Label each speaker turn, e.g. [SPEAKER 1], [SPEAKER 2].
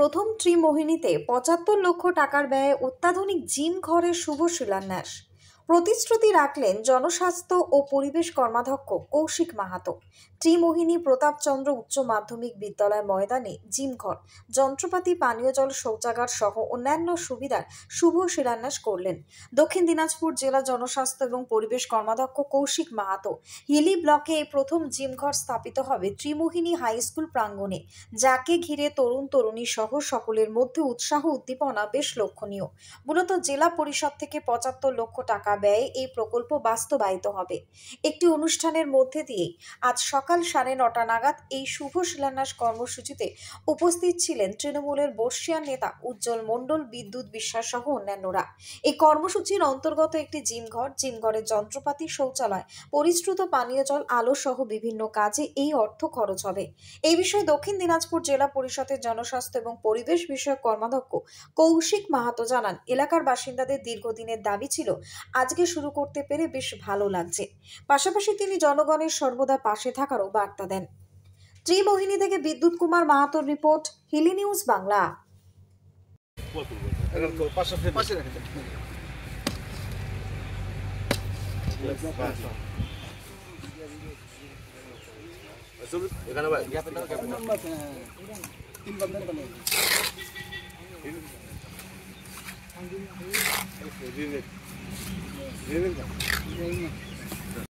[SPEAKER 1] প্রথম ত্রিমোহিনীতে ৭৫ লক্ষ টাকার ব্যয়ে অত্যাধুনিক জিম ঘরের শুভ শিলান্যাস। প্রতিশ্রুতি রাখলেন জনস্বাস্থ্য ও পরিবেশ কর্মাধ্যক্ষ কৌশিক মাহাতো। ত্রিমোহিনী প্রতাপচন্দ্র উচ্চ মাধ্যমিক বিদ্যালয় ময়দানে জিমঘর, যন্ত্রপাতি, পানীয় জল, শৌচাগার সহ অন্যান্য সুবিধার শুভ শিলান্যাস করলেন দক্ষিণ দিনাজপুর জেলা জনস্বাস্থ্য এবং পরিবেশ কর্মাধ্যক্ষ কৌশিক মাহাতো। হিলি ব্লকে এই প্রথম জিমঘর স্থাপিত হবে ত্রিমোহিনী হাই স্কুল প্রাঙ্গণে, যাকে ঘিরে তরুণ তরুণী সহ সকলের মধ্যে উৎসাহ উদ্দীপনা বেশ লক্ষণীয়। মূলত জেলা পরিষদ থেকে ৭৫ লক্ষ টাকা ব্যয়ে এই প্রকল্প বাস্তবায়িত হবে। একটি অনুষ্ঠানের মধ্যে দিয়ে আজ সকাল 9:30 নাগাদ এই শুভ শিলান্যাস কর্মসূচিতে উপস্থিত ছিলেন তৃণমূলের বর্ষিয়ান নেতা উজ্জ্বল মণ্ডল, বিদ্যুৎ বিশ্বাস সহ অন্যান্যরা। এই কর্মসূচির অন্তর্গত একটি জিমঘরের যন্ত্রপাতি, শৌচালয়, পরিশ্রুত পানীয় জল, আলো সহ বিভিন্ন কাজে এই অর্থ খরচ হবে। এই বিষয়ে দক্ষিণ দিনাজপুর জেলা পরিষদের জনস্বাস্থ্য এবং পরিবেশ বিষয়ক কর্মাধ্যক্ষ কৌশিক মাহাতো জানান, এলাকার বাসিন্দাদের দীর্ঘদিনের দাবি ছিল, আজকে শুরু করতে পেরে বেশ ভালো লাগছে। পাশাপাশি তিনি জনগণের সর্বদা পাশে থাকারও বার্তা দেন। ত্রিমোহিনী থেকে বিদ্যুৎ কুমার মাহাতোর রিপোর্ট, হিলি নিউজ বাংলা।
[SPEAKER 2] এখানে